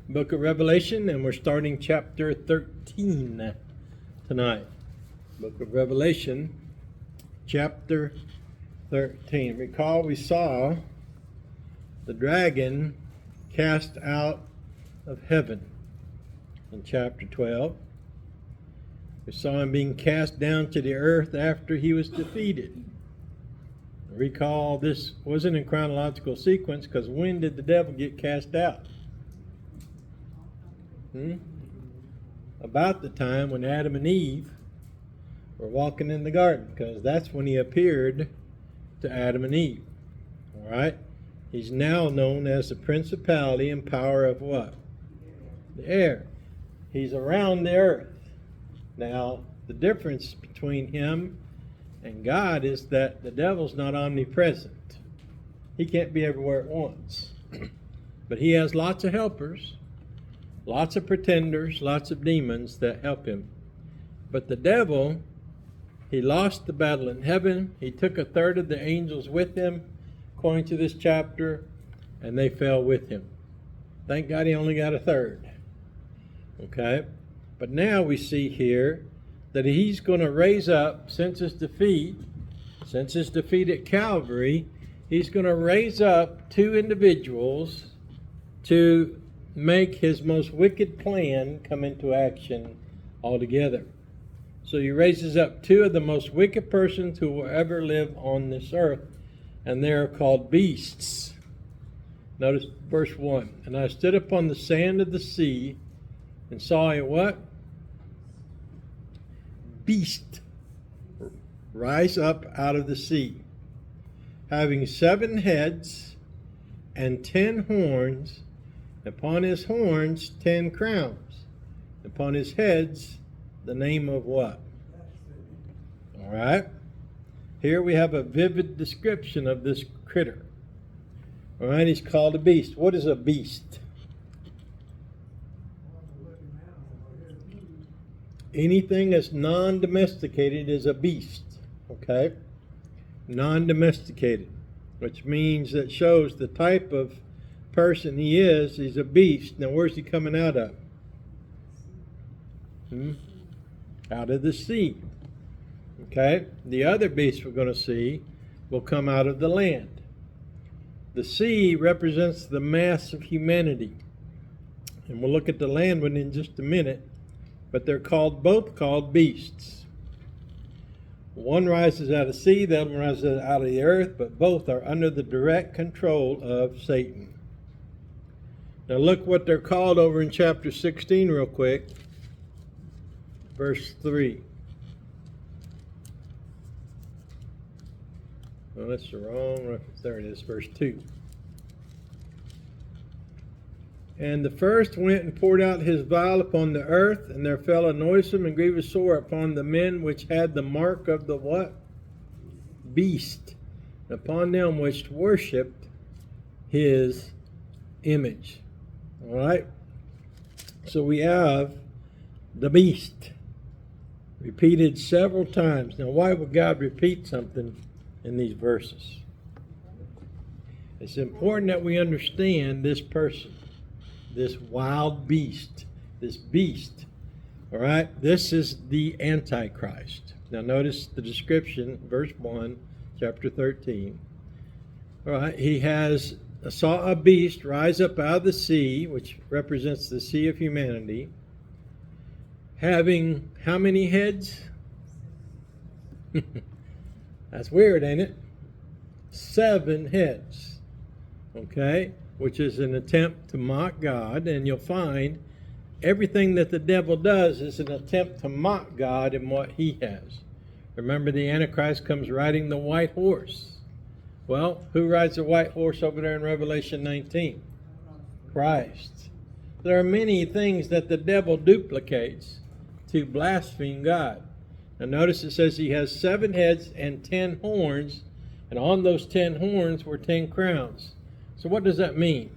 Book of Revelation, and we're starting chapter 13 tonight. Book of Revelation, chapter 13. Recall we saw the dragon cast out of heaven in chapter 12. We saw him being cast down to the earth after he was defeated. Recall this wasn't in chronological sequence, because when did the devil get cast out? About the time when Adam and Eve were walking in the garden, because that's when he appeared to Adam and Eve. All right? He's now known as the principality and power of what? The air. He's around the earth. Now, the difference between him and God is that the devil's not omnipresent. He can't be everywhere at once. But he has lots of helpers, lots of pretenders, lots of demons that help him. But the devil, he lost the battle in heaven. He took a third of the angels with him, according to this chapter, and they fell with him. Thank God he only got a third. Okay? But now we see here that he's going to raise up, since his defeat at Calvary, he's going to raise up two individuals to make his most wicked plan come into action altogether. So he raises up two of the most wicked persons who will ever live on this earth, and they are called beasts. Notice verse 1. And I stood upon the sand of the sea and saw a what? Beast rise up out of the sea, having 7 heads and 10 horns. Upon his horns 10 crowns. Upon his heads the name of what? All right. Here we have a vivid description of this critter. All right, he's called a beast. What is a beast? Anything that's non-domesticated is a beast. Okay? Non-domesticated, which means that shows the type of person he is. He's a beast. Now where's he coming out of? Out of the sea. Okay? The other beast we're going to see will come out of the land. The sea represents the mass of humanity. And we'll look at the land one in just a minute. But they're both called beasts. One rises out of the sea, the other one rises out of the earth, but both are under the direct control of Satan. Now look what they're called over in chapter 16 real quick. Verse 3. Well, that's the wrong reference. There it is, verse 2. And the first went and poured out his vial upon the earth, and there fell a noisome and grievous sore upon the men which had the mark of the what? Beast, upon them which worshipped his image. All right? So we have the beast repeated several times. Now, why would God repeat something in these verses? It's important that we understand this person. This wild beast, this beast, all right? This is the Antichrist. Now notice the description, verse 1, chapter 13. All right, he saw a beast rise up out of the sea, which represents the sea of humanity, having how many heads? That's weird, ain't it? 7 heads, okay? Which is an attempt to mock God, and you'll find everything that the devil does is an attempt to mock God and what he has. Remember, the Antichrist comes riding the white horse. Well, who rides the white horse over there in Revelation 19? Christ. There are many things that the devil duplicates to blaspheme God. Now notice it says he has 7 heads and 10 horns, and on those 10 horns were 10 crowns. So what does that mean?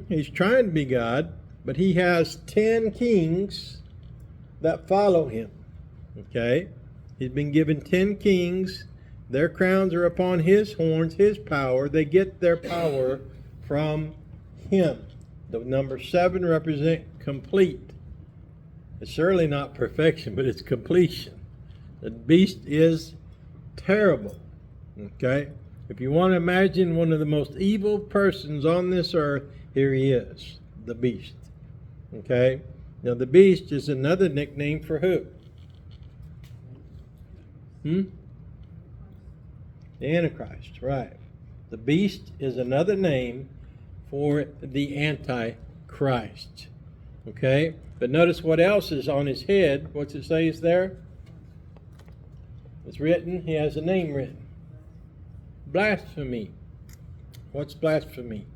He's trying to be God, but he has 10 kings that follow him. Okay? He's been given 10 kings Their crowns are upon his horns, his power. They get their power from him. The number 7 represents complete. It's surely not perfection, but it's completion. The beast is terrible. Okay? If you want to imagine one of the most evil persons on this earth, here he is, the beast. Okay? Now the beast is another nickname for who? The Antichrist, right. The beast is another name for the Antichrist. Okay? But notice what else is on his head. What's it say is there? It's written, he has a name written. Blasphemy. What's blasphemy?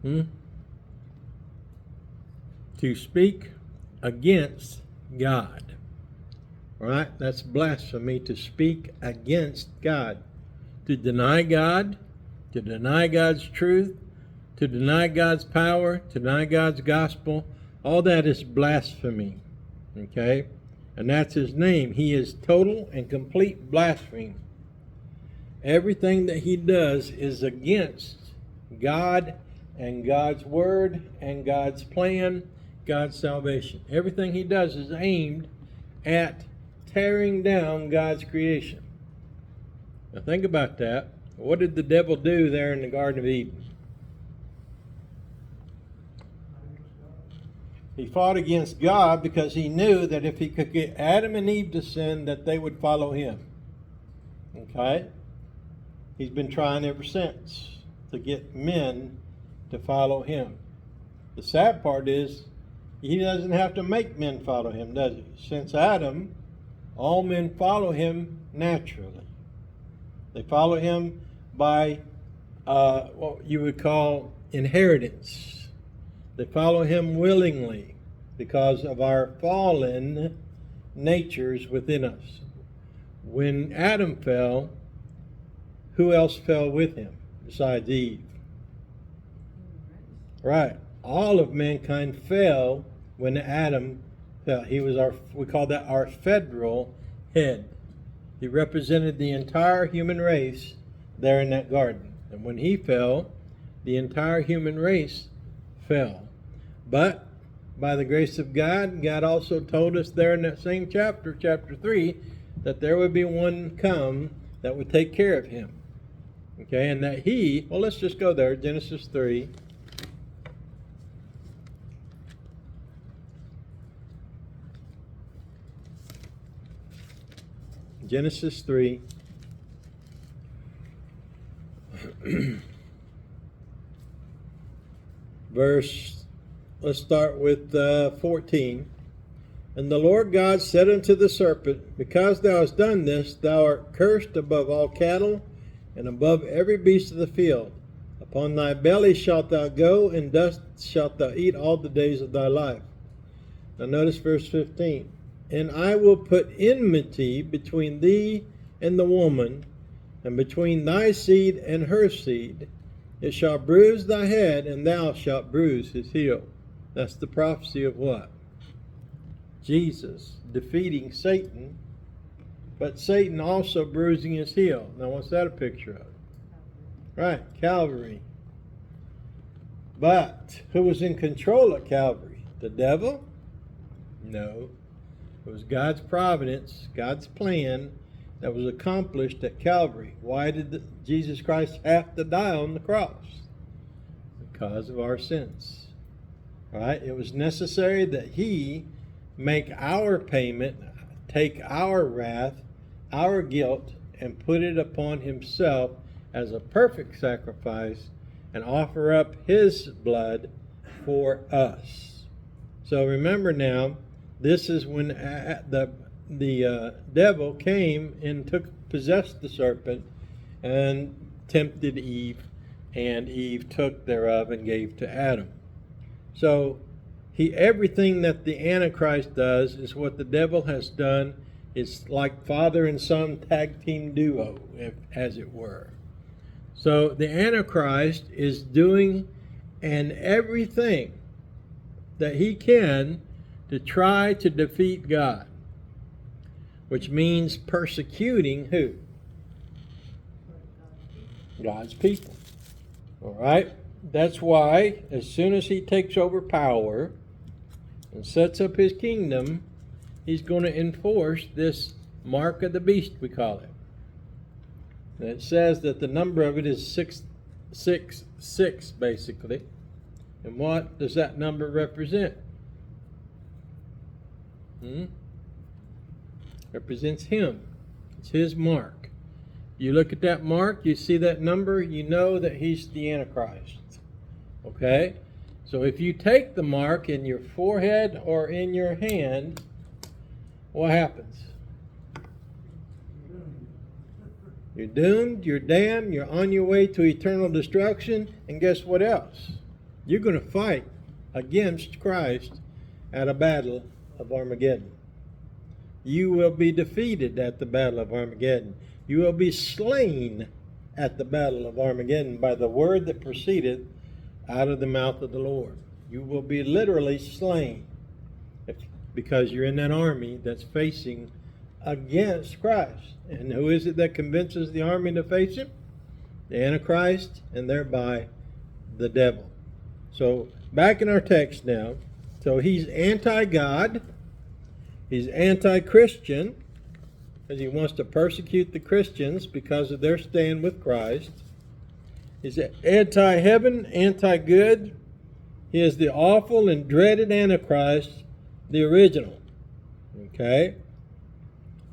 To speak against God. Right? That's blasphemy, to speak against God. To deny God, to deny God's truth, to deny God's power, to deny God's gospel. All that is blasphemy. Okay? And that's his name. He is total and complete blasphemy. Everything that he does is against God and God's word and God's plan, God's salvation. Everything he does is aimed at tearing down God's creation. Now think about that. What did the devil do there in the Garden of Eden? He fought against God because he knew that if he could get Adam and Eve to sin, that they would follow him. Okay? He's been trying ever since to get men to follow him. The sad part is he doesn't have to make men follow him, does he? Since Adam, all men follow him naturally. They follow him by what you would call inheritance. They follow him willingly because of our fallen natures within us. When Adam fell, who else fell with him besides Eve? Right. All of mankind fell when Adam fell. He was we call that our federal head. He represented the entire human race there in that garden. And when he fell, the entire human race fell. But by the grace of God, God also told us there in that same chapter, chapter 3, that there would be one come that would take care of him. Okay, and that let's just go there, Genesis 3. Genesis 3. Let's start with 14. And the Lord God said unto the serpent, Because thou hast done this, thou art cursed above all cattle, and above every beast of the field. Upon thy belly shalt thou go, and dust shalt thou eat all the days of thy life. Now notice verse 15. And I will put enmity between thee and the woman, and between thy seed and her seed. It shall bruise thy head, and thou shalt bruise his heel. That's the prophecy of what? Jesus defeating Satan, but Satan also bruising his heel. Now what's that a picture of? Right, Calvary. But who was in control at Calvary? The devil? No. It was God's providence, God's plan that was accomplished at Calvary. Why did Jesus Christ have to die on the cross? Because of our sins. Right? It was necessary that he make our payment, take our wrath, our guilt, and put it upon himself as a perfect sacrifice and offer up his blood for us. So remember now, this is when the devil came and possessed the serpent and tempted Eve, and Eve took thereof and gave to Adam. So everything that the Antichrist does is what the devil has done. It's like father and son tag team duo, as it were. So the Antichrist is doing everything that he can to try to defeat God. which means persecuting who? God's people. All right? That's why as soon as he takes over power and sets up his kingdom, he's going to enforce this mark of the beast, we call it. And it says that the number of it is 666, basically. And what does that number represent? Represents him. It's his mark. You look at that mark, you see that number, you know that he's the Antichrist. Okay? So if you take the mark in your forehead or in your hand, what happens? You're doomed, you're damned, you're on your way to eternal destruction, and guess what else? You're going to fight against Christ at a battle of Armageddon. You will be defeated at the battle of Armageddon. You will be slain at the battle of Armageddon by the word that proceeded out of the mouth of the Lord. You will be literally slain because you're in that army that's facing against Christ. And who is it that convinces the army to face him? The Antichrist, and thereby the devil. So back in our text now. So he's anti-God. He's anti-Christian because he wants to persecute the Christians because of their stand with Christ. He's anti-heaven, anti-good. He is the awful and dreaded Antichrist, the original. Okay?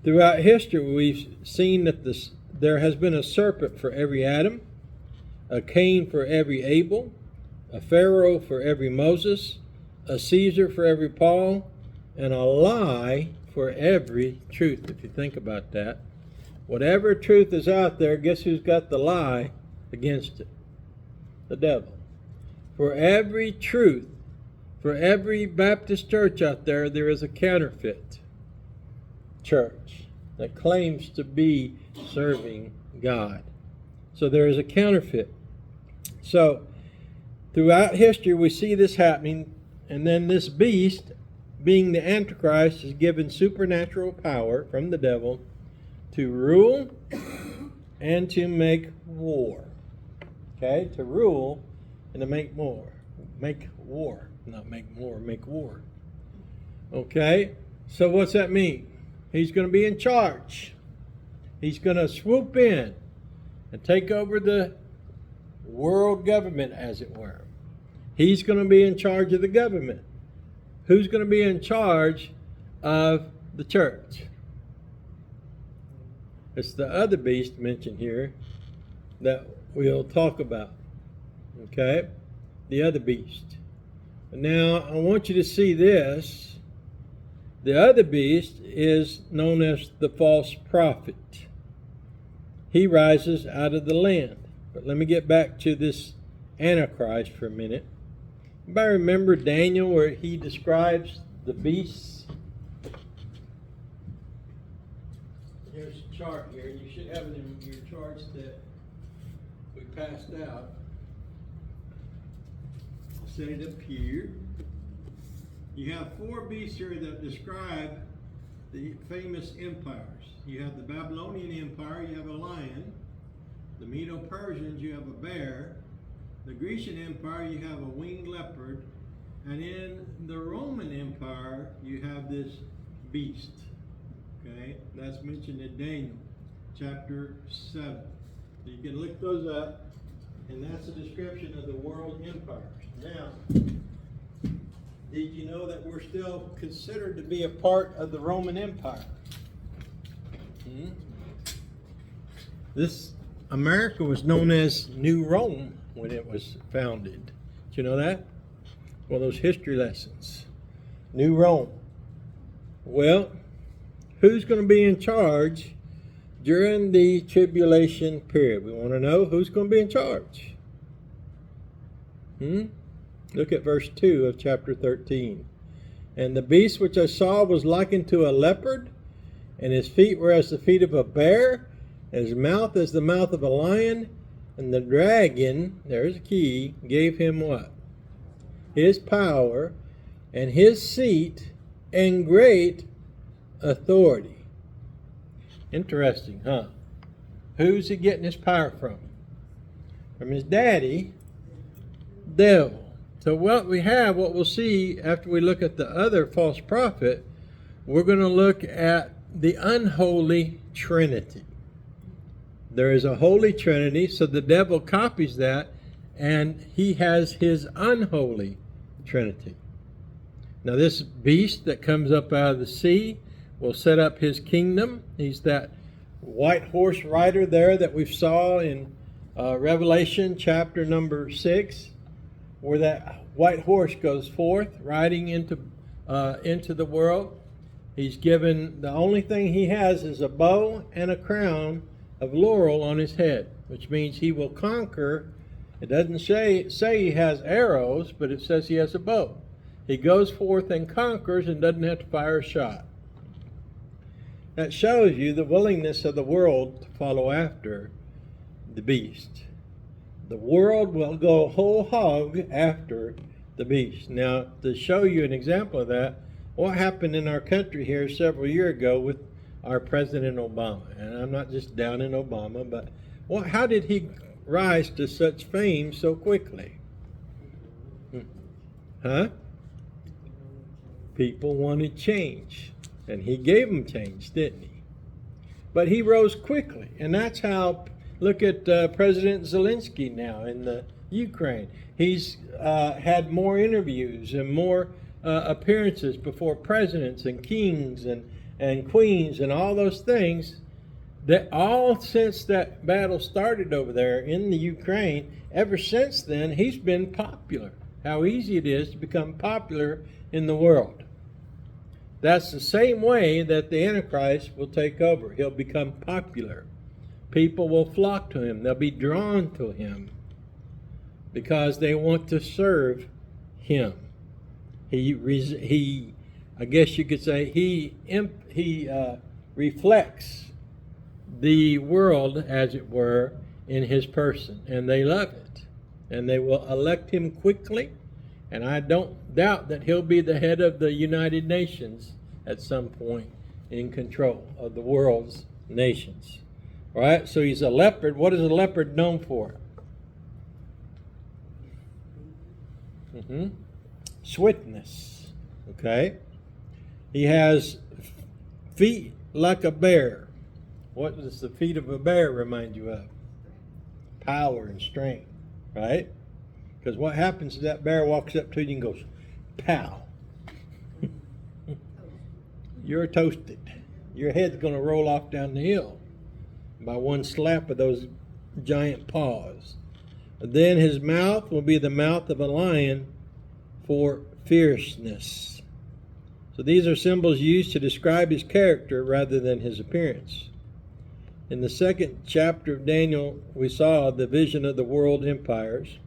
Throughout history, we've seen that there has been a serpent for every Adam, a Cain for every Abel, a Pharaoh for every Moses, a Caesar for every Paul, and a lie for every truth, if you think about that. Whatever truth is out there, guess who's got the lie against it? The devil. For every truth, for every Baptist church out there, there is a counterfeit church that claims to be serving God. So there is a counterfeit. So throughout history we see this happening, and then this beast, being the Antichrist, is given supernatural power from the devil to rule and to make war. Okay? To rule and to make war. Make war. Not make more, make war. Okay? So what's that mean? He's going to be in charge. He's going to swoop in and take over the world government, as it were. He's going to be in charge of the government. Who's going to be in charge of the church? It's the other beast mentioned here that we'll talk about. Okay? The other beast. Now, I want you to see this. The other beast is known as the false prophet. He rises out of the land. But let me get back to this Antichrist for a minute. Anybody remember Daniel where he describes the beasts? Here's a chart here. You should have it in your charts that we passed out. I'll set it up here. You have four beasts here that describe the famous empires. You have the Babylonian Empire, you have a lion. The Medo-Persians, you have a bear. The Grecian Empire, you have a winged leopard. And in the Roman Empire, you have this beast. Okay? That's mentioned in Daniel chapter 7. So you can look those up, and that's a description of the world empires. Now, did you know that we're still considered to be a part of the Roman Empire? This America was known as New Rome when it was founded. Did you know that? Well, those history lessons. New Rome. Well, who's going to be in charge during the tribulation period? We want to know who's going to be in charge. Look at verse 2 of chapter 13. And the beast which I saw was likened to a leopard, and his feet were as the feet of a bear, and his mouth as the mouth of a lion. And the dragon, there's a key, gave him what? His power, and his seat, and great authority. Interesting, huh? Who's he getting his power from? From his daddy, devil. So what we'll see after we look at the other false prophet, we're going to look at the unholy trinity. There is a holy trinity, so the devil copies that, and he has his unholy trinity. Now this beast that comes up out of the sea will set up his kingdom. He's that white horse rider there that we saw in Revelation chapter number 6, where that white horse goes forth riding into the world. He's given, the only thing he has is a bow and a crown of laurel on his head, which means he will conquer. It doesn't say he has arrows, but it says he has a bow. He goes forth and conquers and doesn't have to fire a shot. That shows you the willingness of the world to follow after the beast. The world will go whole hog after the beast. Now, to show you an example of that, what happened in our country here several years ago with our President Obama? And I'm not just down in Obama, but how did he rise to such fame so quickly? Huh? People wanted change, and he gave them change, didn't he? But he rose quickly, and that's how, look at President Zelensky now in the Ukraine. He's had more interviews and more appearances before presidents and kings and queens and all those things, that all since that battle started over there in the Ukraine, ever since then, he's been popular. How easy it is to become popular in the world. That's the same way that the Antichrist will take over. He'll become popular. People will flock to him. They'll be drawn to him because they want to serve him. He I guess you could say, he reflects the world, as it were, in his person, and they love it, and they will elect him quickly. And I don't doubt that he'll be the head of the United Nations at some point, in control of the world's nations. All right, so he's a leopard. What is a leopard known for? Swiftness. Okay. He has feet like a bear. What does the feet of a bear remind you of? Power and strength, right? Because what happens is that bear walks up to you and goes, pow. You're toasted. Your head's going to roll off down the hill by one slap of those giant paws. Then his mouth will be the mouth of a lion for fierceness. So these are symbols used to describe his character rather than his appearance. In the second chapter of Daniel, we saw the vision of the world empires.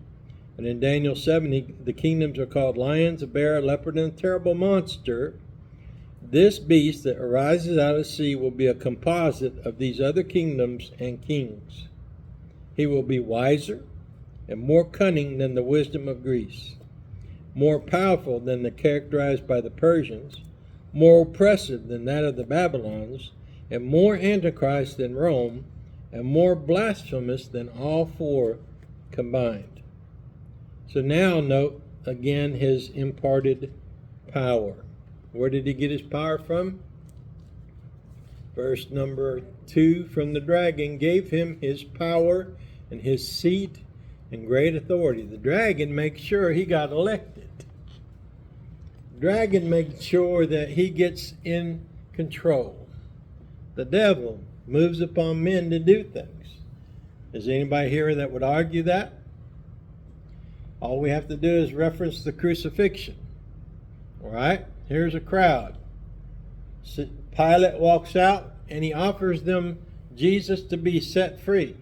And in Daniel 7, the kingdoms are called lions, a bear, a leopard, and a terrible monster. This beast that arises out of the sea will be a composite of these other kingdoms and kings. He will be wiser and more cunning than the wisdom of Greece, more powerful than the characterized by the Persians, more oppressive than that of the Babylons, and more antichrist than Rome, and more blasphemous than all four combined. So now note again his imparted power. Where did he get his power from? Verse number 2, from the dragon gave him his power and his seat and great authority. The dragon makes sure he got elected. The dragon makes sure that he gets in control. The devil moves upon men to do things. Is anybody here that would argue that? All we have to do is reference the crucifixion. All right? Here's a crowd. Pilate walks out and he offers them Jesus to be set free.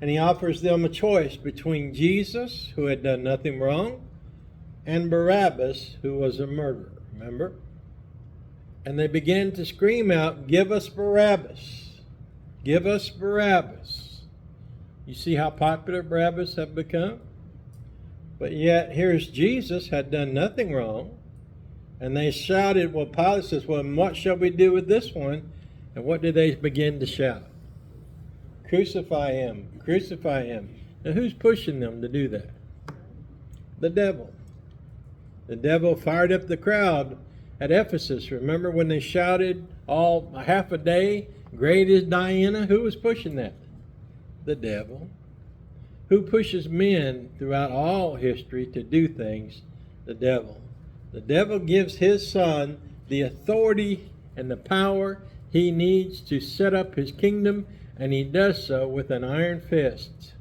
And he offers them a choice between Jesus, who had done nothing wrong, and Barabbas, who was a murderer. Remember? And they began to scream out, "Give us Barabbas! Give us Barabbas!" You see how popular Barabbas have become? But yet, here's Jesus, had done nothing wrong. And they shouted, well, Pilate says, well, what shall we do with this one? And what did they begin to shout? Crucify him, crucify him. Now who's pushing them to do that? The devil. The devil fired up the crowd at Ephesus. Remember when they shouted all half a day, great is Diana? Who was pushing that? The devil. Who pushes men throughout all history to do things? The devil. The devil gives his son the authority and the power he needs to set up his kingdom, and he does so with an iron fist.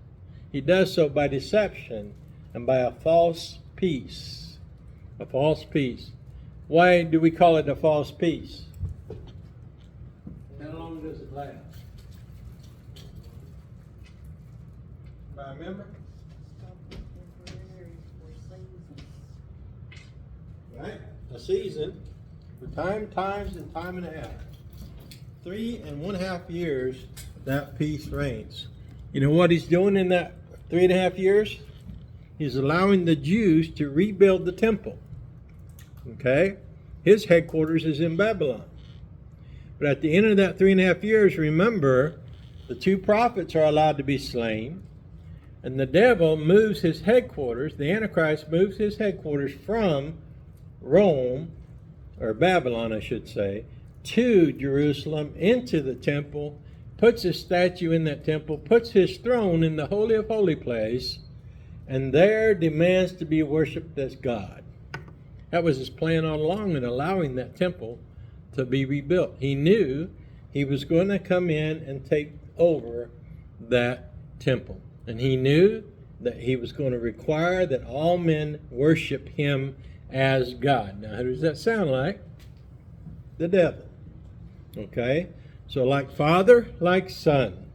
He does so by deception and by a false peace. A false peace. Why do we call it a false peace? How long does it last? Anybody remember? Right? A season for times, and time and a half. 3.5 years that peace reigns. You know what he's doing in that 3.5 years? He's allowing the Jews to rebuild the temple. Okay? His headquarters is in Babylon. But at the end of that 3.5 years, remember, the 2 prophets are allowed to be slain, and the devil moves his headquarters, the Antichrist moves his headquarters from Rome, or Babylon I should say, to Jerusalem, into the temple, puts his statue in that temple, puts his throne in the Holy of Holy place, and there demands to be worshipped as God. That was his plan all along in allowing that temple to be rebuilt. He knew he was going to come in and take over that temple. And he knew that he was going to require that all men worship him as God. Now, who does that sound like? The devil. Okay? So like father, like son.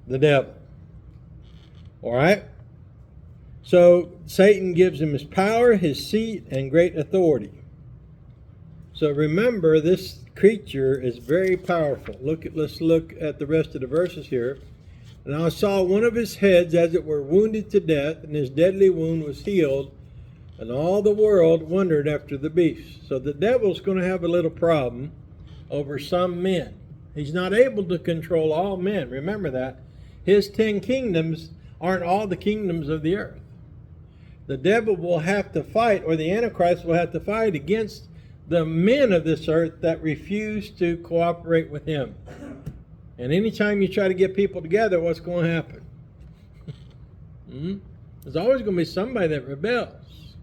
The devil. All right? So Satan gives him his power, his seat, and great authority. So remember, this creature is very powerful. Let's look at the rest of the verses here. And I saw one of his heads as it were wounded to death, and his deadly wound was healed, and all the world wondered after the beast. So the devil's going to have a little problem over some men. He's not able to control all men. Remember that. His 10 kingdoms aren't all the kingdoms of the earth. The devil will have to fight, or the Antichrist will have to fight against the men of this earth that refuse to cooperate with him. And anytime you try to get people together, what's going to happen? There's always going to be somebody that rebels.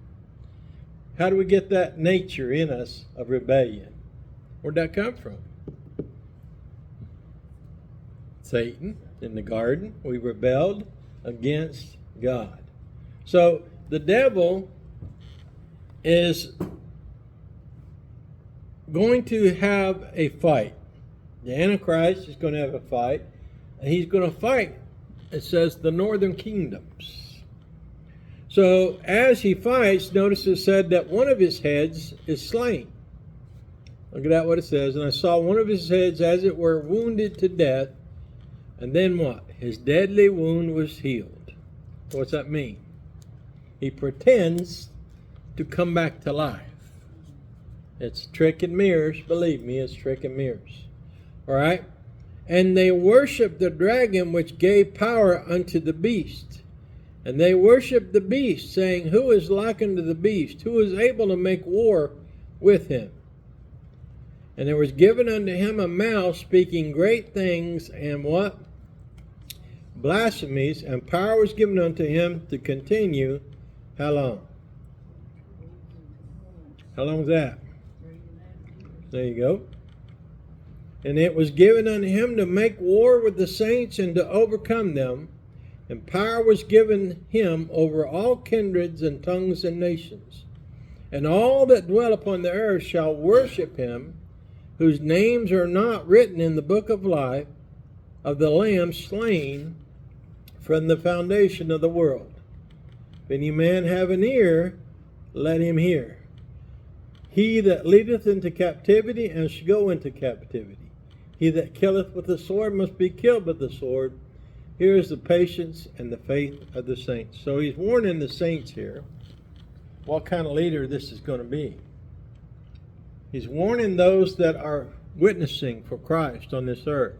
How do we get that nature in us of rebellion? Where'd that come from? Satan in the garden. We rebelled against God. So the devil is going to have a fight. The Antichrist is going to have a fight, and he's going to fight, it says, the northern kingdoms. So as he fights, notice it said that one of his heads is slain. Look at that, what it says. And I saw one of his heads, as it were, wounded to death. And then what? His deadly wound was healed. So what's that mean? He pretends to come back to life. It's trick and mirrors. Believe me, it's trick and mirrors. All right? And they worshiped the dragon which gave power unto the beast. And they worshiped the beast, saying, Who is like unto the beast? Who is able to make war with him? And there was given unto him a mouth speaking great things and what? Blasphemies. And power was given unto him to continue. How long? How long is that? There you go. And it was given unto him to make war with the saints and to overcome them. And power was given him over all kindreds and tongues and nations. And all that dwell upon the earth shall worship him, whose names are not written in the book of life of the Lamb slain from the foundation of the world. If any man have an ear, let him hear. He that leadeth into captivity and shall go into captivity. He that killeth with the sword must be killed with the sword. Here is the patience and the faith of the saints. So he's warning the saints here what kind of leader this is going to be. He's warning those that are witnessing for Christ on this earth.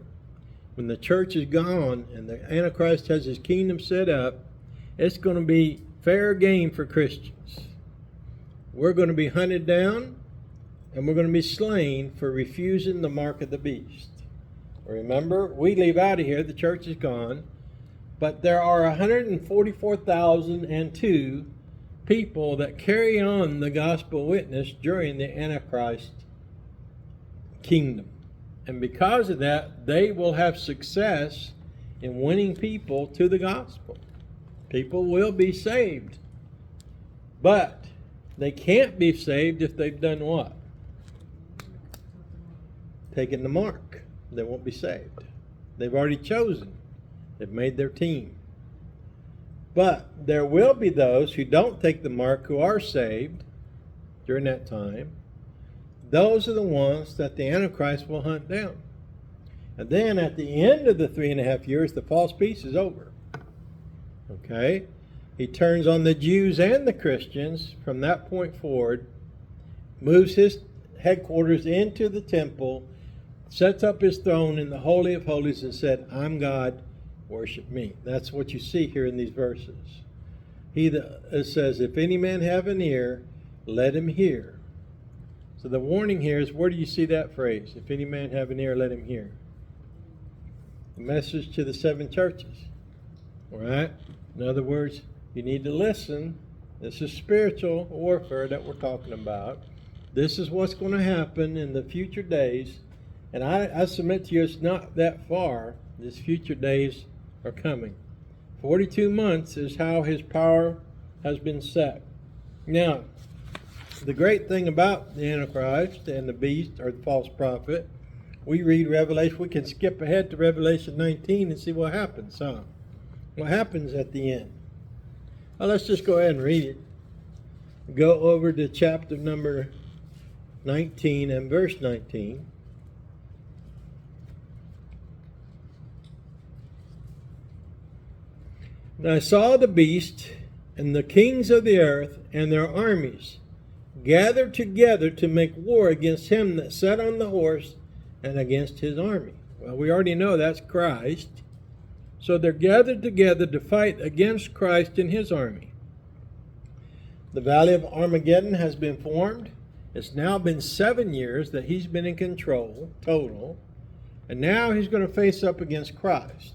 When the church is gone and the Antichrist has his kingdom set up, it's going to be fair game for Christians. We're going to be hunted down and we're going to be slain for refusing the mark of the beast. Remember, we leave out of here, the church is gone, but there are 144,002 people that carry on the gospel witness during the Antichrist kingdom. And because of that, they will have success in winning people to the gospel. People will be saved. But they can't be saved if they've done what? Taken the mark. They won't be saved. They've already chosen. They've made their team. But there will be those who don't take the mark who are saved during that time. Those are the ones that the Antichrist will hunt down. And then at the end of the 3.5 years, the false peace is over. Okay? He turns on the Jews and the Christians from that point forward, moves his headquarters into the temple, sets up his throne in the Holy of Holies and said, I'm God, worship me. That's what you see here in these verses. It says, if any man have an ear, let him hear. So the warning here is, where do you see that phrase? If any man have an ear, let him hear. The message to the 7 churches. All right? In other words, you need to listen. This is spiritual warfare that we're talking about. This is what's going to happen in the future days. And I submit to you, it's not that far. These future days are coming. 42 months is how his power has been set. Now, the great thing about the Antichrist and the beast, or the false prophet, we read Revelation. We can skip ahead to Revelation 19 and see what happens. What happens at the end? Well, let's just go ahead and read it. Go over to chapter number 19 and verse 19. And I saw the beast and the kings of the earth and their armies gathered together to make war against him that sat on the horse and against his army. Well, we already know that's Christ. So they're gathered together to fight against Christ and his army. The Valley of Armageddon has been formed. It's now been 7 years that he's been in control, total. And now he's going to face up against Christ.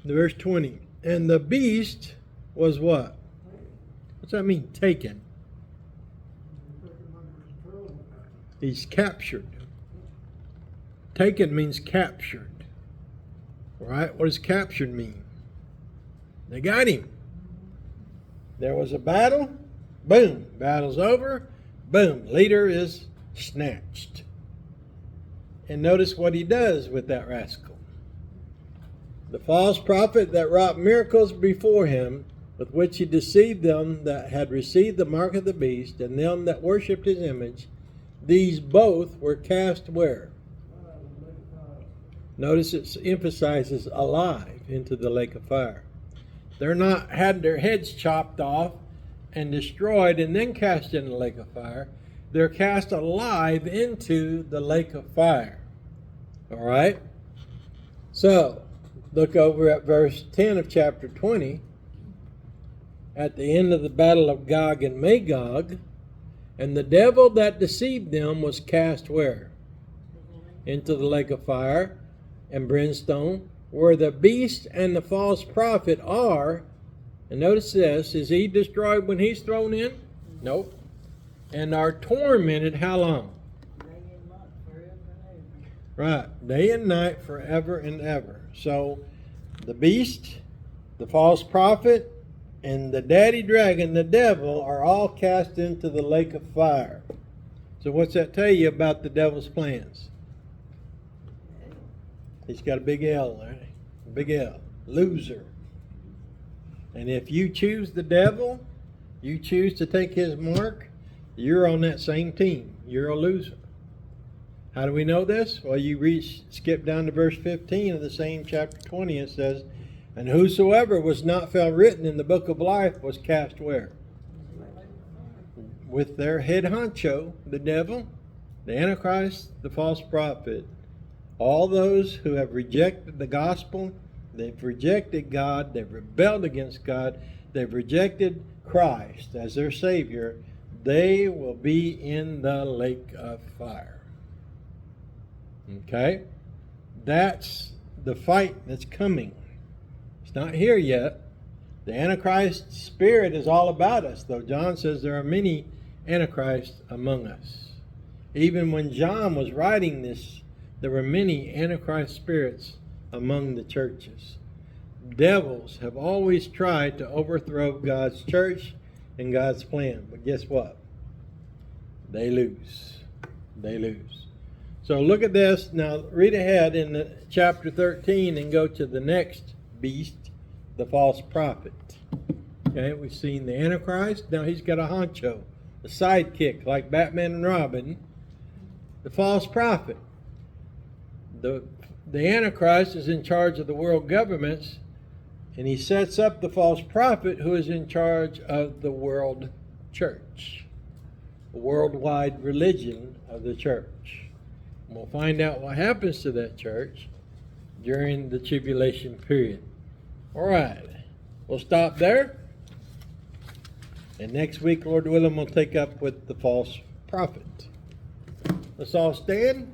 Verse 20. And the beast was what? What's that mean, taken? He's captured. Taken means captured. Right? What does captured mean? They got him. There was a battle. Boom. Battle's over. Boom. Leader is snatched. And notice what he does with that rascal. The false prophet that wrought miracles before him, with which he deceived them that had received the mark of the beast, and them that worshipped his image, these both were cast where? Notice it emphasizes alive, into the lake of fire. They're not had their heads chopped off and destroyed and then cast in the lake of fire. They're cast alive into the lake of fire. All right? So, look over at verse 10 of chapter 20. At the end of the battle of Gog and Magog, and the devil that deceived them was cast where? Into the lake of fire and brimstone, where the beast and the false prophet are. And notice this, is he destroyed when he's thrown in? Nope. And are tormented how long? Day and night, forever and ever. Right, day and night, forever and ever. So, the beast, the false prophet, and the daddy dragon, the devil, are all cast into the lake of fire. So what's that tell you about the devil's plans? He's got a big L, right? Big L. Loser. And if you choose the devil, you choose to take his mark, you're on that same team. You're a loser. How do we know this? Well, you skip down to verse 15 of the same chapter 20. It says, and whosoever was not found written in the book of life was cast where? with their head honcho, the devil, the Antichrist, the false prophet. All those who have rejected the gospel, they've rejected God, they've rebelled against God, they've rejected Christ as their Savior, they will be in the lake of fire. Okay? That's the fight that's coming. It's not here yet. The Antichrist spirit is all about us, though John says there are many Antichrists among us. Even when John was writing this, there were many Antichrist spirits among the churches. Devils have always tried to overthrow God's church and God's plan. But guess what? They lose. They lose. So look at this. Now read ahead in chapter 13 and go to the next beast, the false prophet. Okay, we've seen the Antichrist. Now he's got a honcho, a sidekick like Batman and Robin. The false prophet. The Antichrist is in charge of the world governments, and he sets up the false prophet who is in charge of the world church, the worldwide religion of the church. And we'll find out what happens to that church during the tribulation period. All right, we'll stop there. And next week, Lord willing, we'll take up with the false prophet. Let's all stand.